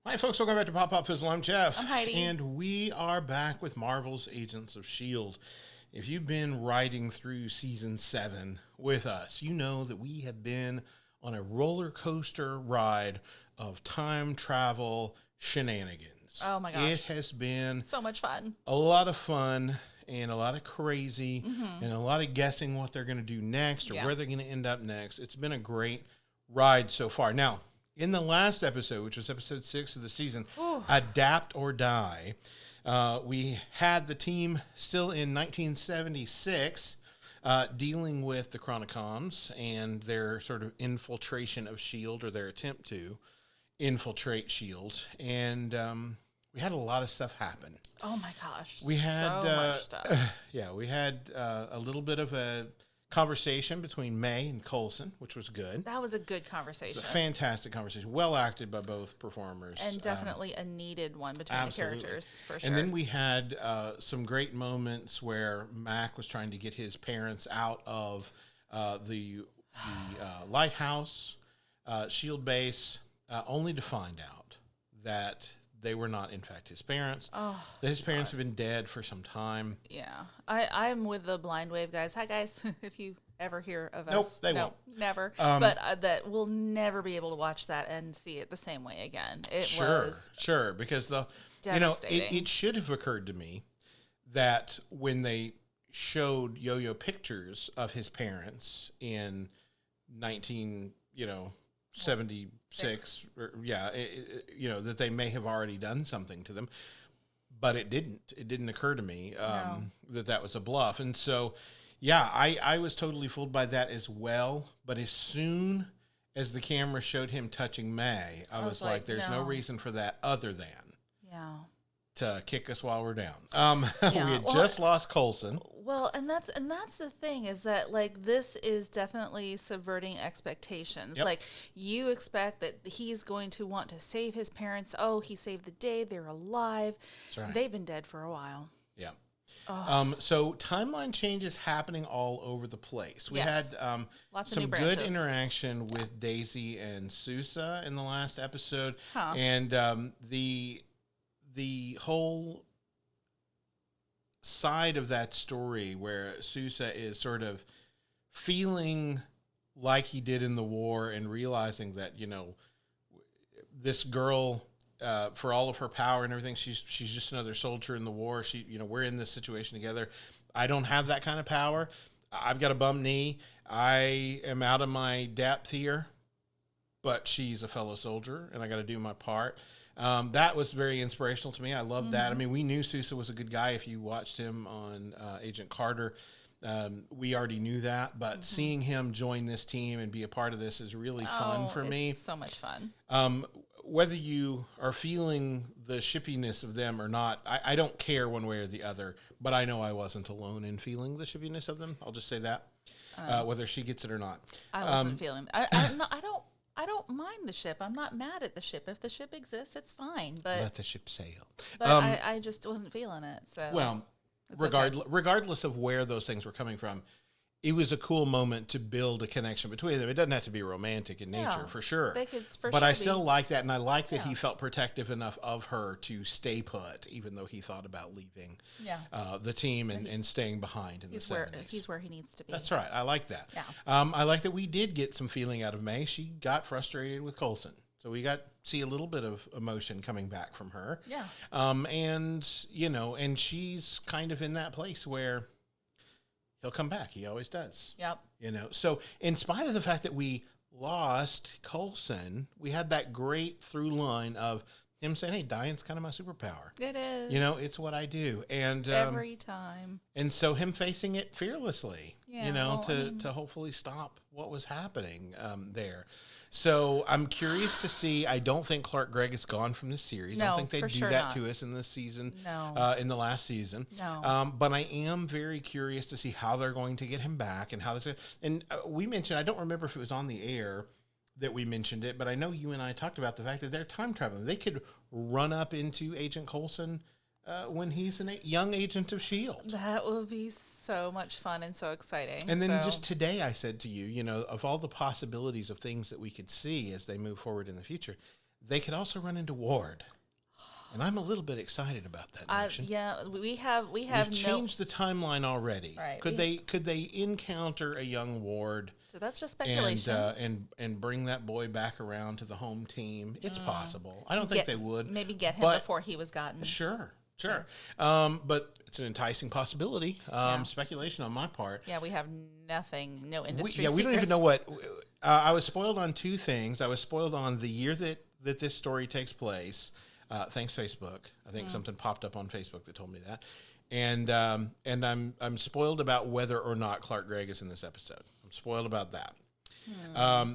Hi, folks. Welcome back to Pop Pop Fizzle. I'm Jeff. I'm Heidi. And we are back with Marvel's Agents of S.H.I.E.L.D. If you've been riding through Season 7 with us, you know that we have been on a roller coaster ride of time travel shenanigans. Oh, my gosh. It has been So much fun. a lot of fun and a lot of crazy and a lot of guessing what they're going to do next or where they're going to end up next. It's been a great ride so far. Now, in the last episode, which was episode 6 of the season, Adapt or Die, we had the team still in 1976 dealing with the Chronicons and their sort of infiltration of S.H.I.E.L.D. or their attempt to infiltrate S.H.I.E.L.D. And we had a lot of stuff happen. Oh, my gosh. We had so much stuff. we had a little bit of a conversation between May and Coulson, which was good. That was a good conversation. It's a fantastic conversation, well acted by both performers, and definitely a needed one between absolutely. the characters, for sure. And then we had some great moments where Mack was trying to get his parents out of the lighthouse, S.H.I.E.L.D. base, only to find out that they were not, in fact, his parents. Oh, that his parents have been dead for some time. Yeah. I'm with the Blind Wave guys. Hi, guys. If you ever hear of Nope, us. they won't. Never. But that we'll never be able to watch that and see it the same way again. It was Sure, because devastating. it should have occurred to me that when they showed Yo-Yo pictures of his parents in 1976, that they may have already done something to them, but it didn't. It didn't occur to me that was a bluff, and so. Yeah, I was totally fooled by that as well. But as soon as the camera showed him touching May, I was like, there's no reason for that other than to kick us while we're down. We had just lost Coulson. Well, and that's the thing is that, like, this is definitely subverting expectations. Yep. Like, you expect that he's going to want to save his parents. Oh, he saved the day. They're alive. That's right. They've been dead for a while. Yeah. So timeline changes happening all over the place. We had Lots of some new good branches. interaction with Daisy and Sousa in the last episode, Huh. and the whole side of that story where Sousa is sort of feeling like he did in the war and realizing that this girl. For all of her power and everything, she's just another soldier in the war. We're in this situation together. I don't have that kind of power. I've got a bum knee. I am out of my depth here, but she's a fellow soldier, and I got to do my part. That was very inspirational to me. I loved that. I mean, we knew Sousa was a good guy. If you watched him on Agent Carter, we already knew that. But seeing him join this team and be a part of this is really fun for me. It's so much fun. Whether you are feeling the shippiness of them or not, I don't care one way or the other, but I know I wasn't alone in feeling the shippiness of them. I'll just say that, whether she gets it or not. I wasn't feeling. I don't mind the ship. I'm not mad at the ship. If the ship exists, it's fine. But Let the ship sail. But I just wasn't feeling it. So regardless of where those things were coming from, it was a cool moment to build a connection between them. It doesn't have to be romantic in nature, for sure. They could I still like that, and I like that he felt protective enough of her to stay put, even though he thought about leaving the team and staying behind in the 70s. He's where he needs to be. That's right. I like that. Yeah. I like that we did get some feeling out of May. She got frustrated with Coulson. So we got to see a little bit of emotion coming back from her. Yeah. And she's kind of in that place where he'll come back. He always does. Yep. So in spite of the fact that we lost Coulson, we had that great through line of him saying, hey, dying's kind of my superpower. It is. It's what I do. And every time. And so him facing it fearlessly, Yeah, to hopefully stop what was happening there. So I'm curious to see. I don't think Clark Gregg is gone from this series. I No, don't think they for do sure that not. to us in this season. No. In the last season. No. But I am very curious to see how they're going to get him back and how this. And we mentioned. I don't remember if it was on the air that we mentioned it, but I know you and I talked about the fact that they're time traveling. They could run up into Agent Coulson when he's a young agent of S.H.I.E.L.D. That will be so much fun and so exciting. And then just today I said to you, of all the possibilities of things that we could see as they move forward in the future, they could also run into Ward. And I'm a little bit excited about that notion. Yeah, we have We've changed the timeline already. Right. Could they encounter a young Ward? So that's just speculation. And bring that boy back around to the home team? It's possible. I don't think they would. Maybe get him before he was gotten. Sure. But it's an enticing possibility. Speculation on my part. Yeah, we have nothing, no industry we don't even secrets. know what. I was spoiled on two things. I was spoiled on the year that this story takes place. Thanks, Facebook. I think something popped up on Facebook that told me that, and I'm spoiled about whether or not Clark Gregg is in this episode. I'm spoiled about that.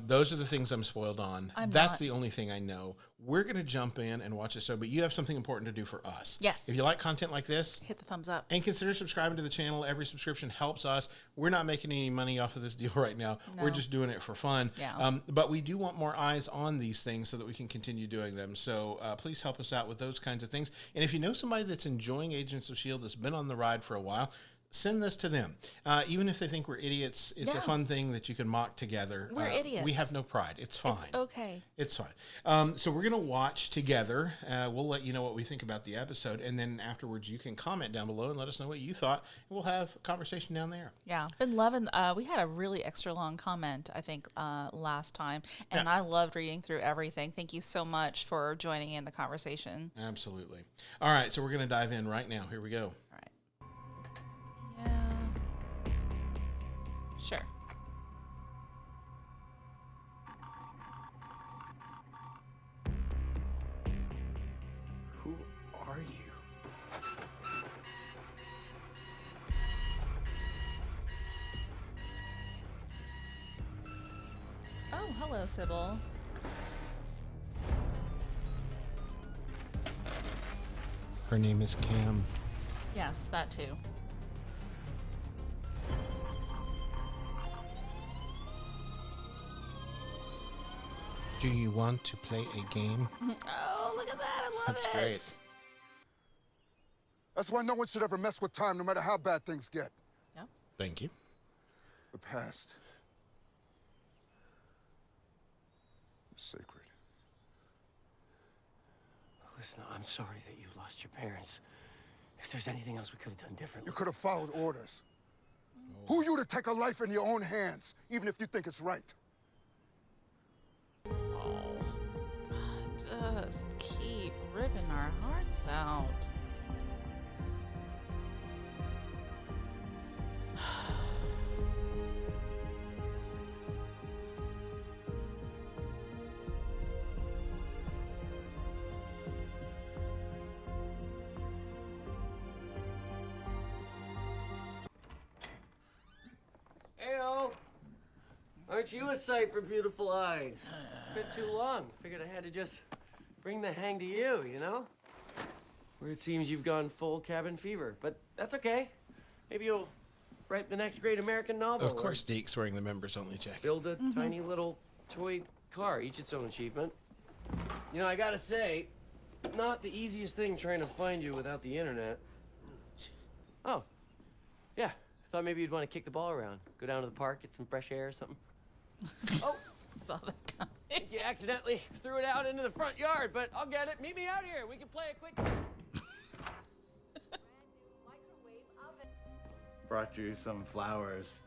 Those are the things I'm spoiled on. That's the only thing I know. We're going to jump in and watch this show, but you have something important to do for us. Yes. If you like content like this, hit the thumbs up. And consider subscribing to the channel. Every subscription helps us. We're not making any money off of this deal right now. No. We're just doing it for fun. Yeah. But we do want more eyes on these things so that we can continue doing them. So please help us out with those kinds of things. And if you know somebody that's enjoying Agents of S.H.I.E.L.D., that's been on the ride for a while, send this to them. Even if they think we're idiots, it's a fun thing that you can mock together. We're idiots. We have no pride. It's fine. It's okay. It's fine. So we're going to watch together. We'll let you know what we think about the episode. And then afterwards, you can comment down below and let us know what you thought. And we'll have a conversation down there. Yeah. Been loving, we had a really extra long comment, I think, last time. And I loved reading through everything. Thank you so much for joining in the conversation. Absolutely. All right. So we're going to dive in right now. Here we go. Yeah. Sure. Who are you? Oh, hello, Sybil. Her name is Cam. Yes, that too. Do you want to play a game? Oh, look at that. I love That's it. great. That's why no one should ever mess with time, no matter how bad things get. Yep. Thank you. The past is sacred. Listen, I'm sorry that you lost your parents. If there's anything else we could have done differently. You could have followed orders. Who are you to take a life in your own hands, even if you think it's right? Just keep ripping our hearts out. Heyo! Aren't you a sight for beautiful eyes? It's been too long. Figured I had to just bring the hang to you, you know? Where it seems you've gone full cabin fever, but that's okay. Maybe you'll write the next great American novel. Of course, Deke's wearing the members only jacket. Build a tiny little toy car, each its own achievement. You know, I gotta say, not the easiest thing trying to find you without the internet. Oh, yeah. I thought maybe you'd want to kick the ball around. Go down to the park, get some fresh air or something. Oh, Saw that coming. you accidentally threw it out into the front yard, but I'll get it. Meet me out here. We can play a quick... Brought you some flowers,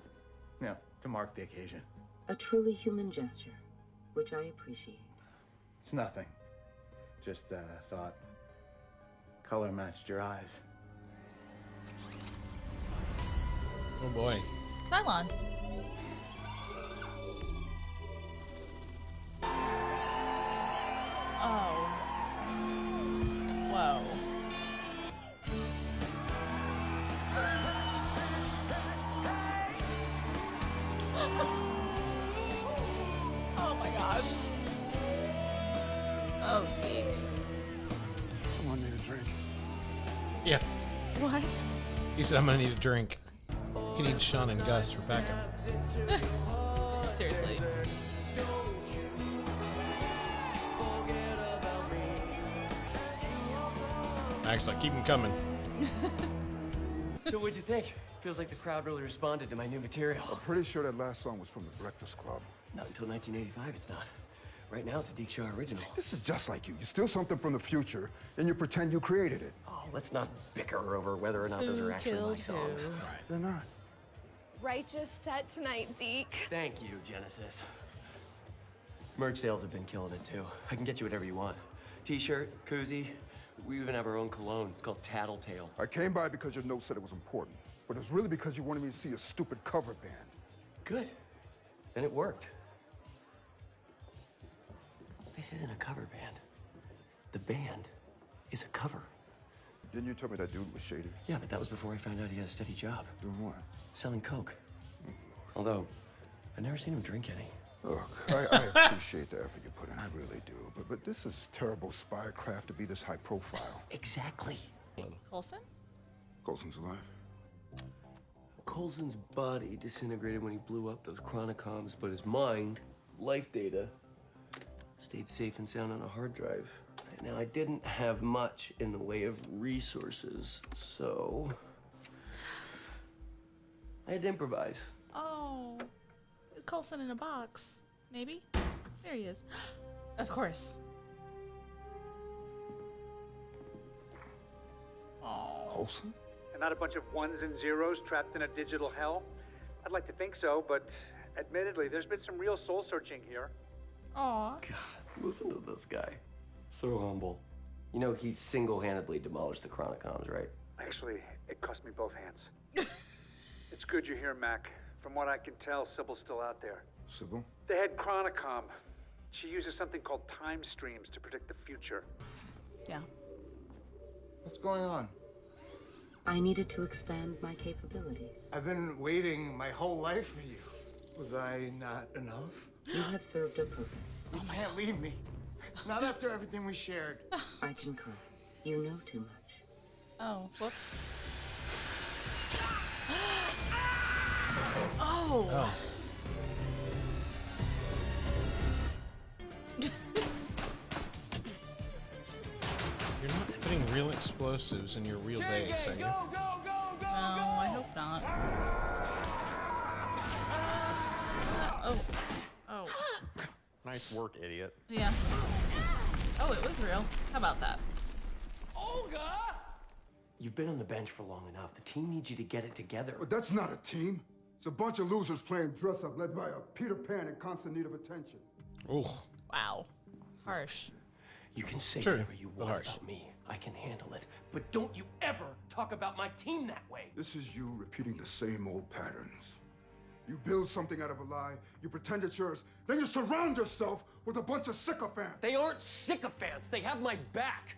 you know, to mark the occasion. A truly human gesture, which I appreciate. It's nothing. Just thought color matched your eyes. Oh boy. Cylon. Oh. Whoa. Oh my gosh. Oh, Deke. Come on, need a drink. Yeah. What? He said, I'm going to need a drink. He needs Sean and Gus for backup. Seriously. Mack's like, keep him coming. So what'd you think? Feels like the crowd really responded to my new material. I'm pretty sure that last song was from the Breakfast Club. Not until 1985, it's not. Right now, it's a Deke Shaw original. This is just like you. You steal something from the future, and you pretend you created it. Oh, let's not bicker over whether or not those are actually my songs. They're not. Righteous set tonight, Deke. Thank you, Genesis. Merch sales have been killing it, too. I can get you whatever you want. T-shirt, koozie. We even have our own cologne. It's called Tattletale. I came by because your note said it was important, but it was really because you wanted me to see a stupid cover band. Good. Then it worked. This isn't a cover band. The band is a cover. Didn't you tell me that dude was shady? Yeah, but that was before I found out he had a steady job. Doing what? Selling coke. Although, I've never seen him drink any. Look, I appreciate the effort you put in. I really do. But this is terrible spycraft to be this high profile. Exactly. Coulson? Colson's alive. Coulson's body disintegrated when he blew up those chronicoms, but his mind, life data, stayed safe and sound on a hard drive. Now, I didn't have much in the way of resources, so I had to improvise. Oh, Coulson in a box, maybe? There he is. Of course. Oh. Colson? And not a bunch of ones and zeros trapped in a digital hell? I'd like to think so, but admittedly, there's been some real soul searching here. Aw. God, listen to this guy. So humble. You know, he single-handedly demolished the Chronicoms, right? Actually, it cost me both hands. It's good you're here, Mac. From what I can tell, Sybil's still out there. Sybil? The head Chronicom. She uses something called time streams to predict the future. Yeah. What's going on? I needed to expand my capabilities. I've been waiting my whole life for you. Was I not enough? You have served a purpose. You can't leave me. Not after everything we shared. I concur. You know too much. Oh, whoops. Oh. You're not putting real explosives in your real base, are you? No, I hope not. Oh. Oh. Nice work, idiot. Yeah. Oh, it was real. How about that? Olga! You've been on the bench for long enough. The team needs you to get it together. But that's not a team. It's a bunch of losers playing dress-up led by a Peter Pan in constant need of attention. Oh, Wow. Harsh. You can say True, whatever you but want harsh. about me. I can handle it. But don't you ever talk about my team that way. This is you repeating the same old patterns. You build something out of a lie, you pretend it's yours, then you surround yourself with a bunch of sycophants. They aren't sycophants. They have my back.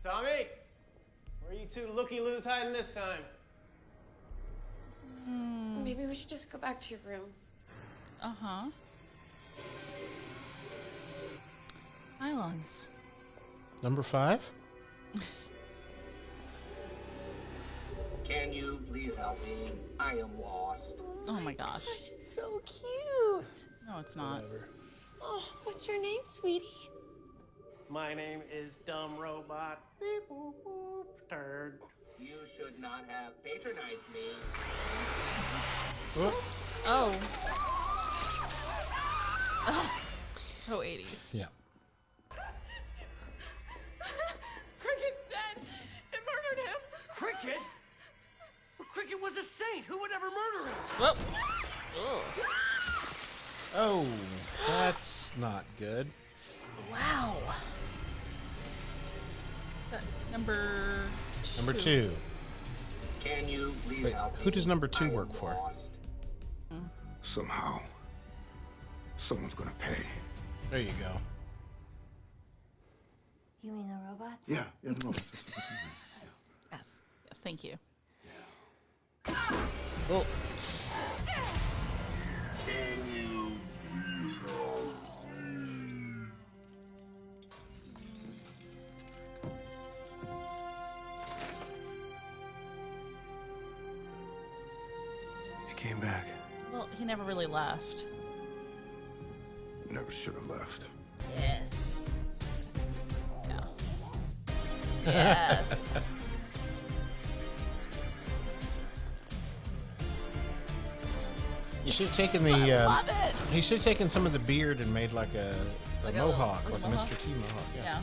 Tommy, where are you two looky-loos hiding this time? Maybe we should just go back to your room. Uh-huh. Silence. number 5? Can you please help me? I am lost. Oh my gosh. Gosh, it's so cute. No, it's not. Oh, what's your name, sweetie? My name is Dumb Robot. Beep, boop, boop, turd. You should not have patronized me. Oh. Oh, so 80s. Yeah. Cricket's dead. It murdered him. Cricket? Cricket was a saint. Who would ever murder him? Whoop. Oh, that's not good. Wow. That number Number 2. Can you please Wait, help me? who does number 2 I am work for? lost. Somehow, someone's gonna pay. There you go. You mean the robots? Yeah, no, that's Yes. Yes, thank you. Oh, Can you please help? He came back. Well, he never really left. Never should have left. Yes. Yeah. Yes. you should have taken the. I love it. He should have taken some of the beard and made like a a a mohawk, little like a mohawk? Mr. T mohawk. Yeah.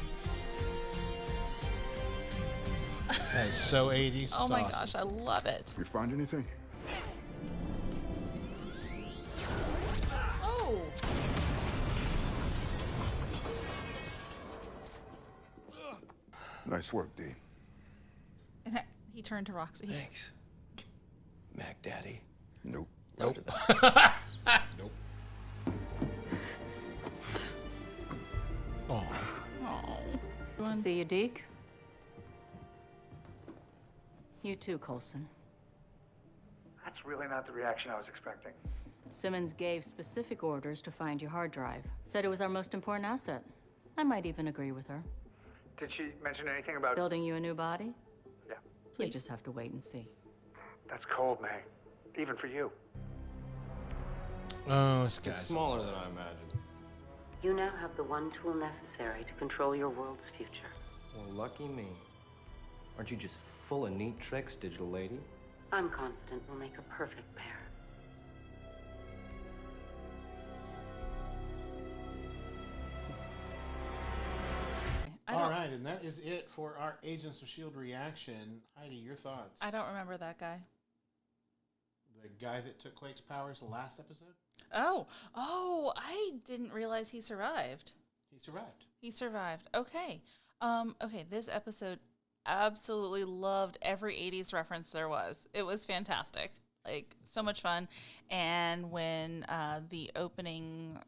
That is so 80s. It's Oh my awesome. gosh, I love it. You find anything? Oh. Nice work, D. And he turned to Roxy. Thanks. Mac Daddy. Nope. Nope. Nope. Aw. Oh. To see you, Deke. You too, Coulson. That's really not the reaction I was expecting. Simmons gave specific orders to find your hard drive. Said it was our most important asset. I might even agree with her. Did she mention anything about... Building you a new body? Yeah. You just have to wait and see. That's cold, May. Even for you. Oh, this guy's It's smaller than I imagined. You now have the one tool necessary to control your world's future. Well, lucky me. Aren't you just full of neat tricks, digital lady? I'm confident we'll make a perfect pair. All right, and that is it for our Agents of S.H.I.E.L.D. reaction. Heidi, your thoughts? I don't remember that guy. The guy that took Quake's powers the last episode? Oh, I didn't realize he survived. He survived. He survived. Okay. Okay, this episode absolutely loved every 80s reference there was. It was fantastic. Like, so much fun. And when the opening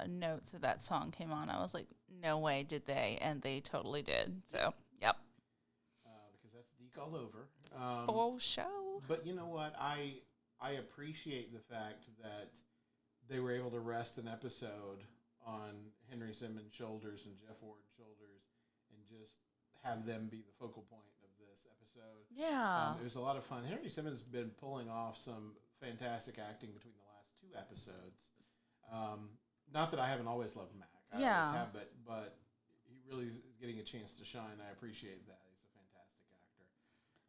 notes of that song came on, I was like, no way did they. And they totally did. So, yep. Because that's Deke all over. For show. But you know what? I appreciate the fact that they were able to rest an episode on Henry Simmons' shoulders and Jeff Ward's shoulders and just have them be the focal point of this episode. Yeah. It was a lot of fun. Henry Simmons has been pulling off some fantastic acting between the last two episodes. Not that I haven't always loved Mack. I always have, but he really is getting a chance to shine. I appreciate that. He's a fantastic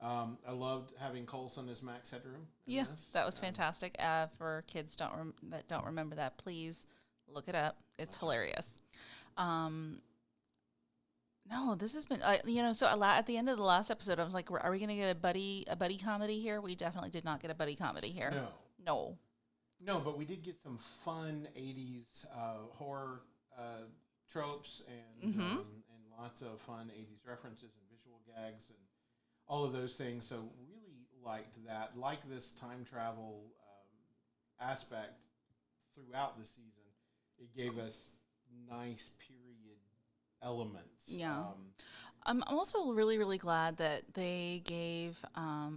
actor. I loved having Coulson as Max Headroom. Yeah, that was fantastic. For kids that don't remember that, please look it up. It's hilarious. No, this has been so at the end of the last episode, I was like, are we going to get a buddy comedy here? We definitely did not get a buddy comedy here. No, but we did get some fun 80s horror tropes and lots of fun 80s references and visual gags and all of those things. So really liked that. Like this time travel aspect throughout the season. It gave us nice period elements. Yeah. I'm also really, really glad that they gave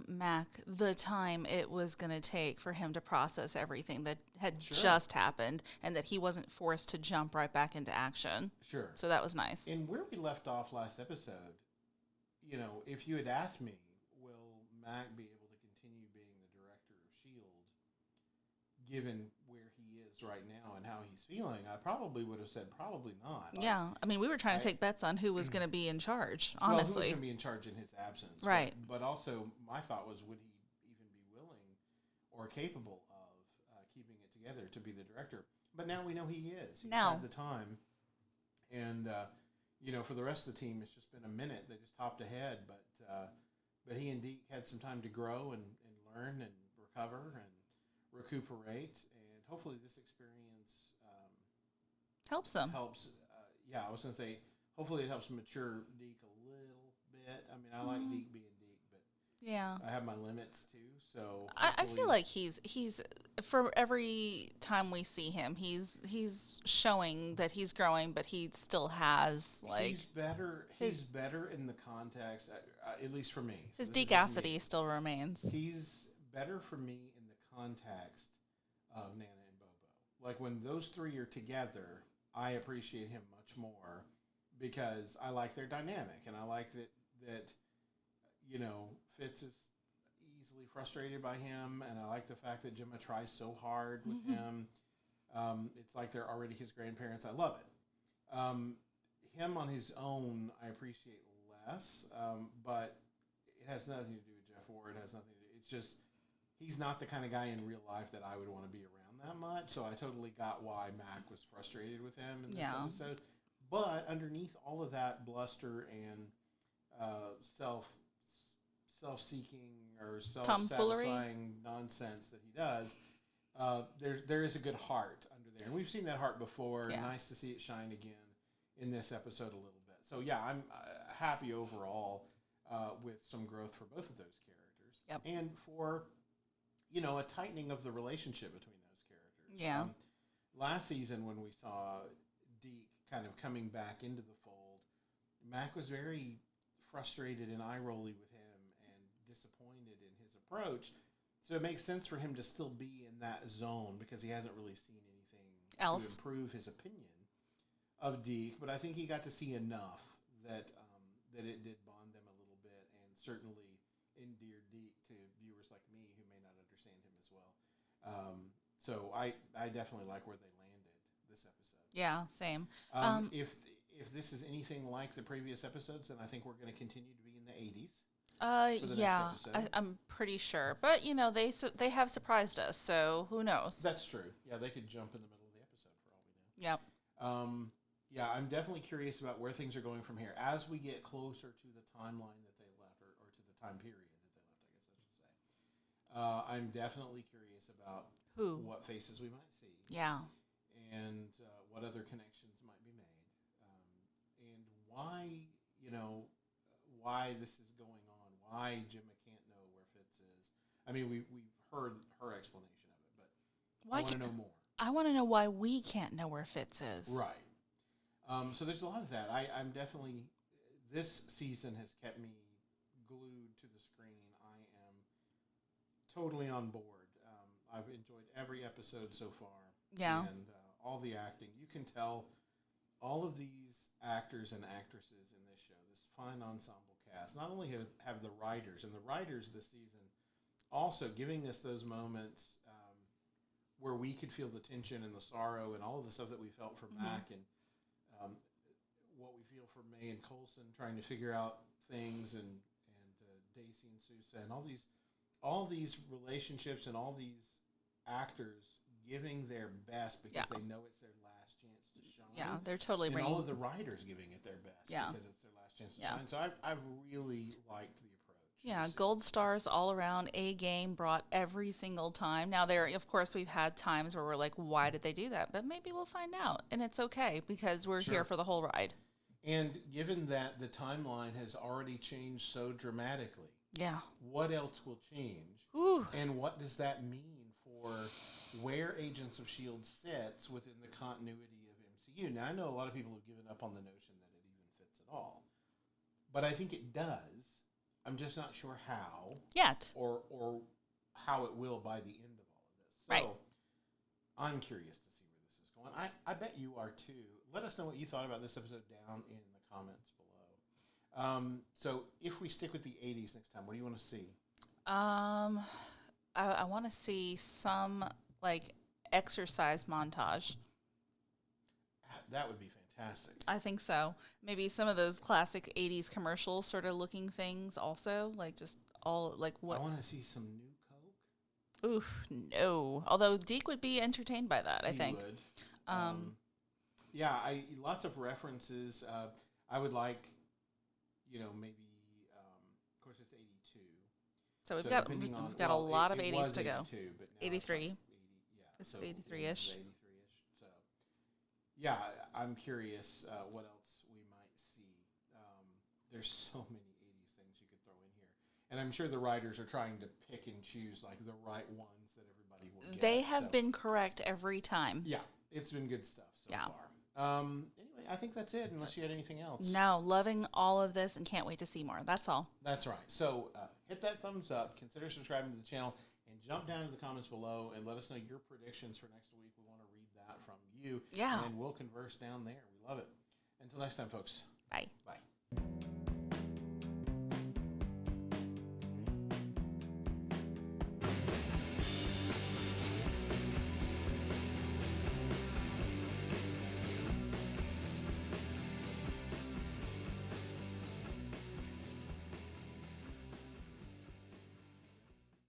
Mack the time it was going to take for him to process everything that had just happened and that he wasn't forced to jump right back into action. Sure. So that was nice. And where we left off last episode, if you had asked me, will Mack be able to continue being the director of S.H.I.E.L.D. given where he is right now and how he's feeling, I probably would have said probably not. Yeah. I mean, we were trying to take bets on who was going to be in charge, honestly. Well, who was going to be in charge in his absence. Right. But also, my thought was, would he even be willing or capable of keeping it together to be the director? But now we know he is. He's had the time. And, for the rest of the team, it's just been a minute. They just hopped ahead. But he and Deke had some time to grow and learn and recover and recuperate. And hopefully this experience helps them. I was going to say, hopefully it helps mature Deke a little bit. I mean, I like Deke being Deke, but I have my limits too. So I feel like he's for every time we see him, he's showing that he's growing, but he still has he's better. He's better in the context, at least for me. His Deke-acity still remains. He's better for me in the context of Nana and Bobo. Like when those three are together, I appreciate him much more because I like their dynamic, and I like that Fitz is easily frustrated by him, and I like the fact that Gemma tries so hard with him. It's like they're already his grandparents. I love it. Him on his own, I appreciate less, but it has nothing to do with Jeff Ward. It has nothing to do. It's just he's not the kind of guy in real life that I would want to be around that much, so I totally got why Mack was frustrated with him in this Yeah. episode. But underneath all of that bluster and self-seeking or self-satisfying nonsense that he does, there is a good heart under there. And we've seen that heart before. Yeah. Nice to see it shine again in this episode a little bit. So, yeah, I'm happy overall with some growth for both of those characters. Yep. And for, a tightening of the relationship between those characters. Yeah. Last season when we saw Deke kind of coming back into the fold, Mack was very frustrated and eye-rolly with him and disappointed in his approach. So it makes sense for him to still be in that zone because he hasn't really seen anything else to improve his opinion of Deke. But I think he got to see enough that it did bond them a little bit and certainly endeared Deke to viewers like me who may not understand him as well. So I definitely like where they landed this episode. Yeah, same. If this is anything like the previous episodes, then I think we're going to continue to be in the 80s. Yeah, I'm pretty sure. But, they have surprised us, so who knows? That's true. Yeah, they could jump in the middle of the episode for all we know. Yep. Yeah, I'm definitely curious about where things are going from here. As we get closer to the timeline that they left, or to the time period that they left, I guess I should say. I'm definitely curious about what faces we might see. Yeah. And what other connections might be made. And why, why this is going on. Why Gemma can't know where Fitz is. I mean, we've heard her explanation of it, but I want to know more. I want to know why we can't know where Fitz is. Right. So there's a lot of that. I'm definitely, this season has kept me glued to the screen. I am totally on board. I've enjoyed every episode so far. Yeah. And all the acting. You can tell all of these actors and actresses in this show, this fine ensemble cast, not only have the writers, and the writers this season also giving us those moments where we could feel the tension and the sorrow and all of the stuff that we felt for Mack and what we feel for May and Coulson trying to figure out things and Daisy and Sousa and all these relationships and all these actors giving their best because they know it's their last chance to shine. Yeah, they're totally and bringing... all of the writers giving it their best because it's their last chance to shine. So I've really liked the approach. Yeah, gold stars all around. A game brought every single time. Now, of course, we've had times where we're like, why did they do that? But maybe we'll find out. And it's okay because we're here for the whole ride. And given that the timeline has already changed so dramatically, what else will change? Ooh. And what does that mean for where Agents of S.H.I.E.L.D. sits within the continuity of MCU? Now, I know a lot of people have given up on the notion that it even fits at all. But I think it does. I'm just not sure how. Yet. Or how it will by the end of all of this. So, right. I'm curious to see where this is going. I bet you are too. Let us know what you thought about this episode down in the comments below. So if we stick with the 80s next time, what do you want to see? I want to see some exercise montage. That would be fantastic. I think so. Maybe some of those classic 80s commercial sort of looking things also, what I want to see some new Coke. Oof, no. Although Deke would be entertained by that, I think. He would. Yeah, lots of references. I would like, maybe, of course, it's 82. So we've got a lot of 80s to go. 82, but 83. It's so 83-ish. 83-ish. So, yeah, I'm curious what else we might see. There's so many 80s things you could throw in here. And I'm sure the writers are trying to pick and choose, the right ones that everybody will get. They have been correct every time. Yeah, it's been good stuff so far. Anyway, I think that's it, unless you had anything else. No, loving all of this and can't wait to see more. That's all. That's right. So hit that thumbs up, consider subscribing to the channel, and jump down to the comments below and let us know your predictions for next week. We want to read that from you. Yeah. And we'll converse down there. We love it. Until next time, folks. Bye. Bye.